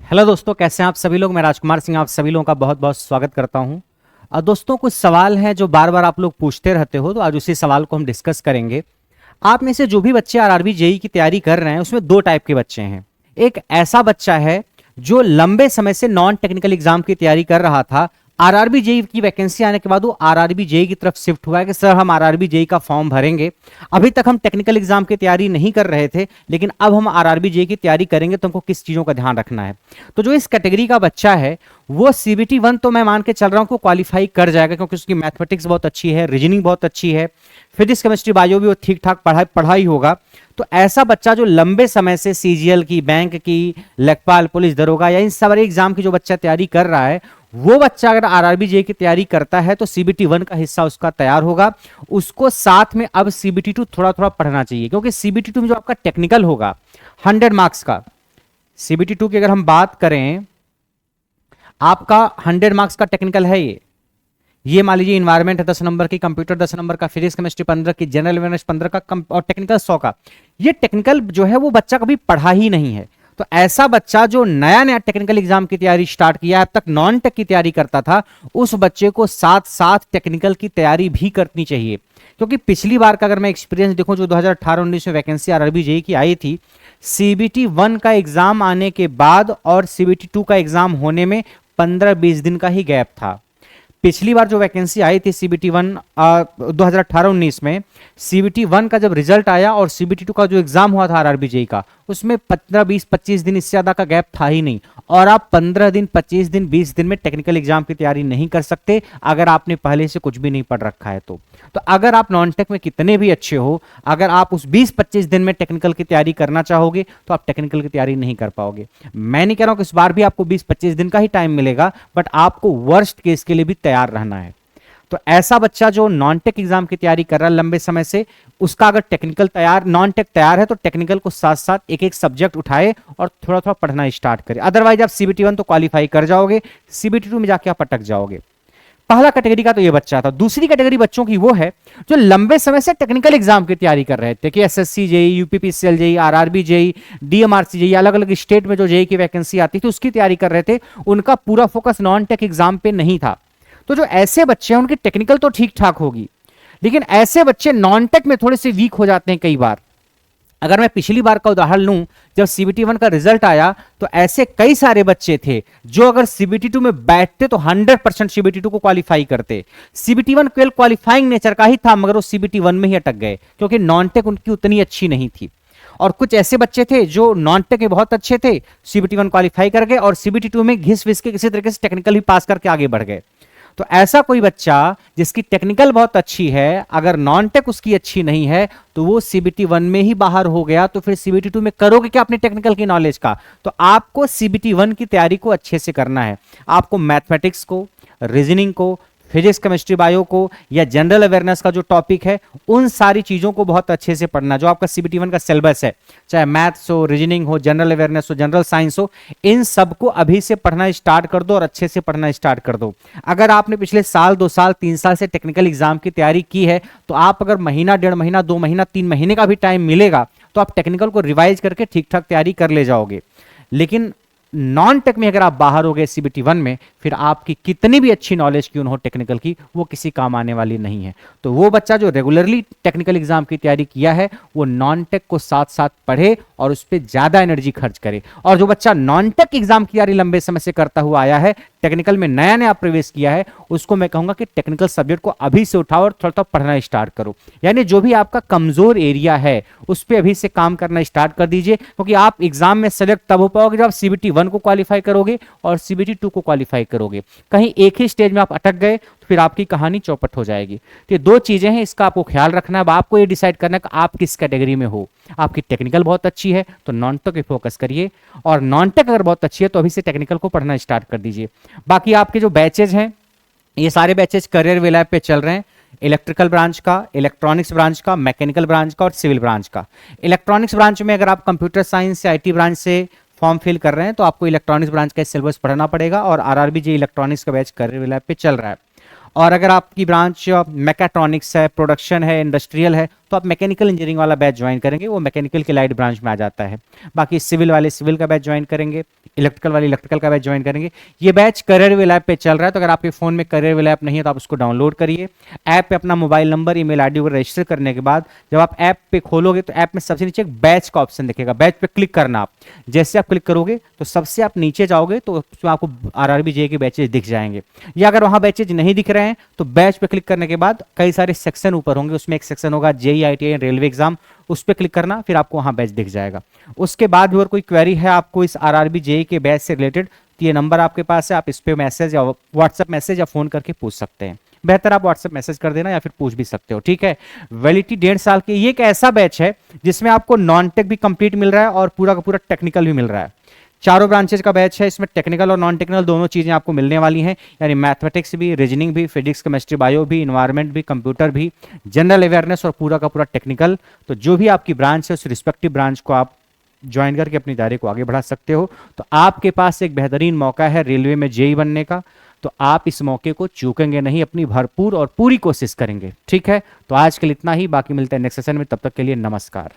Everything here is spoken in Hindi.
हेलो दोस्तों, कैसे हैं आप सभी लोग। मैं राजकुमार सिंह आप सभी लोगों का बहुत बहुत स्वागत करता हूं। दोस्तों, कुछ सवाल हैं जो बार बार आप लोग पूछते रहते हो, तो आज उसी सवाल को हम डिस्कस करेंगे। आप में से जो भी बच्चे आरआरबी जेई की तैयारी कर रहे हैं उसमें दो टाइप के बच्चे हैं। एक ऐसा बच्चा है जो लंबे समय से नॉन टेक्निकल एग्जाम की तैयारी कर रहा था। आरआरबी जेई की वैकेंसी आने के बाद वो आरआरबी जेई की तरफ शिफ्ट हुआ है कि सर हम आरआरबी जेई का फॉर्म भरेंगे। अभी तक हम टेक्निकल एग्जाम की तैयारी नहीं कर रहे थे, लेकिन अब हम आरआरबी जेई की तैयारी करेंगे तो हमको किस चीजों का ध्यान रखना है। तो जो इस कैटेगरी का बच्चा है वो सीबीटी 1 तो मैं मान के चल रहा हूं को क्वालिफाई कर जाएगा, क्योंकि उसकी मैथमेटिक्स बहुत अच्छी है, रीजनिंग बहुत अच्छी है, फिजिक्स केमिस्ट्री बायो भी वो ठीक ठाक पढ़ाई होगा। तो ऐसा बच्चा जो लंबे समय से सीजीएल की, बैंक की, लेखपाल, पुलिस दरोगा या इन सारे एग्जाम की जो बच्चा तैयारी कर रहा है, वो बच्चा अगर आरआरबी जेई की तैयारी करता है तो सीबीटी 1 का हिस्सा उसका तैयार होगा। उसको साथ में अब सीबीटी 2 थोड़ा थोड़ा पढ़ना चाहिए, क्योंकि सीबीटी 2 में जो आपका टेक्निकल होगा 100 मार्क्स का, सीबीटी 2 की अगर हम बात करें, आपका 100 मार्क्स का टेक्निकल है। ये मान लीजिए इन्वायरमेंट है 10 नंबर की, कंप्यूटर 10 नंबर का, फिजिक्स केमिस्ट्री 15 की, जनरल अवेयरनेस 15 का, और टेक्निकल 100 का। ये टेक्निकल जो है वो बच्चा कभी पढ़ा ही नहीं है। तो ऐसा बच्चा जो नया नया टेक्निकल एग्जाम की तैयारी स्टार्ट किया, अब तक नॉन टेक की तैयारी करता था, उस बच्चे को साथ साथ टेक्निकल की तैयारी भी करनी चाहिए। क्योंकि पिछली बार का अगर मैं एक्सपीरियंस देखूं, जो 2018-19 में वैकेंसी आरआरबी जेई की आई थी, सीबीटी 1 का एग्जाम आने के बाद और सीबीटी 2 का एग्जाम होने में 15-20 दिन का ही गैप था। पिछली बार जो वैकेंसी आई थी सीबीटी 1 2018-19 में, सीबीटी 1 का जब रिजल्ट आया और सीबीटी 2 का जो एग्जाम हुआ था आरआरबी जेई का, उसमें 15-20-25 दिन इससे ज्यादा का गैप था ही नहीं। और आप 15 दिन, 25 दिन, 20 दिन में टेक्निकल एग्जाम की तैयारी नहीं कर सकते अगर आपने पहले से कुछ भी नहीं पढ़ रखा है। तो अगर आप नॉन टेक में कितने भी अच्छे हो, अगर आप उस 20-25 दिन में टेक्निकल की तैयारी करना चाहोगे तो आप टेक्निकल की तैयारी नहीं कर पाओगे। मैं नहीं कह रहा हूं कि इस बार भी आपको 20-25 दिन का ही टाइम मिलेगा, बट आपको वर्स्ट केस के लिए भी तैयार रहना है। तो ऐसा बच्चा जो नॉन टेक एग्जाम की तैयारी कर रहा है लंबे समय से, उसका अगर टेक्निकल तैयार, नॉन टेक तैयार है, तो टेक्निकल को साथ साथ एक एक सब्जेक्ट उठाए और थोड़ा थोड़ा पढ़ना स्टार्ट करे। अदरवाइज आप सीबीटी 1 तो क्वालिफाई कर जाओगे, सीबीटी 2 में जाके आप अटक जाओगे। पहला कैटेगरी का तो ये बच्चा था। दूसरी कैटेगरी बच्चों की वो है जो लंबे समय से टेक्निकल एग्जाम की तैयारी कर रहे थे कि SSC JE, UPPCL JE, RRB JE, DMRC JE, अलग अलग स्टेट में जो जेई की वैकेंसी आती थी उसकी तैयारी कर रहे थे। उनका पूरा फोकस नॉन टेक एग्जाम पे नहीं था। तो जो ऐसे बच्चे हैं उनकी टेक्निकल तो ठीक ठाक होगी, लेकिन ऐसे बच्चे नॉन टेक में थोड़े से वीक हो जाते हैं कई बार। अगर मैं पिछली बार का उदाहरण लूं, जब सीबीटी 1 का रिजल्ट आया तो ऐसे कई सारे बच्चे थे जो अगर सीबीटी 2 में बैठते तो 100% सीबीटी 2 को क्वालिफाई करते। सीबीटी 1 केवल क्वालिफाइंग नेचर का ही था, मगर वो सीबीटी 1 में ही अटक गए क्योंकि नॉन टेक उनकी उतनी अच्छी नहीं थी। और कुछ ऐसे बच्चे थे जो नॉन टेक में बहुत अच्छे थे, सीबीटी 1 क्वालिफाई कर गए और सीबीटी 2 में घिस विस के किसी तरीके से टेक्निकल ही पास करके आगे बढ़ गए। तो ऐसा कोई बच्चा जिसकी टेक्निकल बहुत अच्छी है, अगर नॉन टेक उसकी अच्छी नहीं है, तो वो सीबीटी 1 में ही बाहर हो गया। तो फिर सीबीटी 2 में करोगे क्या अपने टेक्निकल की नॉलेज का? तो आपको सीबीटी 1 की तैयारी को अच्छे से करना है। आपको मैथमेटिक्स को, रीजनिंग को, फिजिक्स केमिस्ट्री बायो को, या जनरल अवेयरनेस का जो टॉपिक है, उन सारी चीजों को बहुत अच्छे से पढ़ना। जो आपका सीबीटी 1 का सिलेबस है, चाहे मैथ्स हो, रीजनिंग हो, जनरल अवेयरनेस हो, जनरल साइंस हो, इन सबको अभी से पढ़ना स्टार्ट कर दो और अच्छे से पढ़ना स्टार्ट कर दो। अगर आपने पिछले साल, 2 साल, 3 साल से टेक्निकल एग्जाम की तैयारी की है, तो आप अगर महीना, 1.5 महीना, 2 महीना, 3 महीने का भी टाइम मिलेगा तो आप टेक्निकल को रिवाइज करके ठीक ठाक तैयारी कर ले जाओगे। लेकिन नॉन टेक में अगर आप बाहर हो गए सीबीटी 1 में, फिर आपकी कितनी भी अच्छी नॉलेज क्यों न हो टेक्निकल की, वो किसी काम आने वाली नहीं है। तो वो बच्चा जो रेगुलरली टेक्निकल एग्जाम की तैयारी किया है, वो नॉन टेक को साथ साथ पढ़े और उस पर ज्यादा एनर्जी खर्च करे। और जो बच्चा नॉन टेक एग्जाम की तैयारी लंबे समय से करता हुआ आया है, टेक्निकल में नया नया प्रवेश किया है, उसको मैं कहूंगा कि टेक्निकल सब्जेक्ट को अभी से उठाओ और थोड़ा थोड़ा पढ़ना स्टार्ट करो। यानी जो भी आपका कमजोर एरिया है उस पर अभी से काम करना स्टार्ट कर दीजिए, क्योंकि आप एग्जाम में सेलेक्ट तब हो पाओगे जब आप सीबीटी 1 को क्वालिफाई करोगे और सीबीटी 2 को क्वालिफाई करोगे। कहीं एक ही स्टेज में आप अटक गए तो फिर आपकी कहानी चौपट हो जाएगी। तो ये दो चीजें हैं, इसका आपको ख्याल रखना है। अब आपको ये डिसाइड करना है कि आप किस कैटेगरी में हो। आपकी टेक्निकल बहुत अच्छी है तो नॉन टेक पे फोकस करिए, और नॉन टेक अगर बहुत अच्छी है तो अभी से टेक्निकल को पढ़ना स्टार्ट कर दीजिए। बाकी आपके जो बैचेज हैं, ये सारे बैचेज करियर वे लैब पे चल रहे हैं। इलेक्ट्रिकल ब्रांच का, इलेक्ट्रॉनिक्स ब्रांच का, मैकेनिकल ब्रांच का और सिविल ब्रांच का। इलेक्ट्रॉनिक्स ब्रांच में अगर आप कंप्यूटर साइंस या आईटी ब्रांच से फॉर्म फिल कर रहे हैं तो आपको इलेक्ट्रॉनिक्स ब्रांच का सिलेबस पढ़ना पड़ेगा, और आरआरबी जी इलेक्ट्रॉनिक्स का बैच करियर वे लैब पे चल रहा है। और अगर आपकी ब्रांच मैकेट्रॉनिक्स है, प्रोडक्शन है, इंडस्ट्रियल है, तो आप मैकेनिकल इंजीनियरिंग वाला बैच ज्वाइन करेंगे, वो मैकेनिकल के लाइट ब्रांच में आ जाता है। बाकी सिविल वाले सिविल का बैच ज्वाइन करेंगे, इलेक्ट्रिकल वाले इलेक्ट्रिकल का बैच ज्वाइन करेंगे। ये बैच करियर ऐप पे चल रहा है, तो अगर आपके फ़ोन में करियर ऐप नहीं है तो आप उसको डाउनलोड करिए। ऐप पे अपना मोबाइल नंबर, ईमेल आईडी वगैरह रजिस्टर करने के बाद जब आप ऐप पे खोलोगे तो ऐप में सबसे नीचे एक बैच का ऑप्शन दिखेगा, बैच पे क्लिक करना आप। जैसे आप क्लिक करोगे तो सबसे आप नीचे जाओगे तो उसमें आपको आरआरबी जे के बैचेज दिख जाएंगे, या अगर वहां बैचेज नहीं दिख रहे हैं तो बैच पे क्लिक करने के बाद कई सारे सेक्शन ऊपर होंगे, उसमें एक सेक्शन होगा जेईई आईटीआई रेलवे एग्जाम, उस पर क्लिक करना, फिर आपको वहां बैच दिख जाएगा। उसके बाद भी और कोई क्वेरी है आपको इस आरआरबी जेईई के बैच से रिलेटेड, तो ये नंबर आपके पास है, आप इस पे मैसेज या व्हाट्सएप मैसेज या फोन करके पूछ सकते हैं। बेहतर आप व्हाट्सएप मैसेज कर देना या फिर पूछ भी सकते हो, ठीक है। वैलिडिटी 1.5 साल की। ये एक ऐसा बैच है जिसमें आपको नॉन टेक भी कंप्लीट मिल रहा है और पूरा का पूरा टेक्निकल भी मिल रहा है। चारों ब्रांचेज का बैच है, इसमें टेक्निकल और नॉन टेक्निकल दोनों चीजें आपको मिलने वाली हैं, यानी मैथमेटिक्स भी, रीजनिंग भी, फिजिक्स केमिस्ट्री बायो भी, इन्वायरमेंट भी, कंप्यूटर भी, जनरल अवेयरनेस और पूरा का पूरा टेक्निकल। तो जो भी आपकी ब्रांच है उस रिस्पेक्टिव ब्रांच को आप ज्वाइन करके अपनी तैयारी को आगे बढ़ा सकते हो। तो आपके पास एक बेहतरीन मौका है रेलवे में जेई बनने का, तो आप इस मौके को चूकेंगे नहीं, अपनी भरपूर और पूरी कोशिश करेंगे, ठीक है। तो आज के लिए इतना ही, बाकी मिलते हैं नेक्स्ट सेशन में, तब तक के लिए नमस्कार।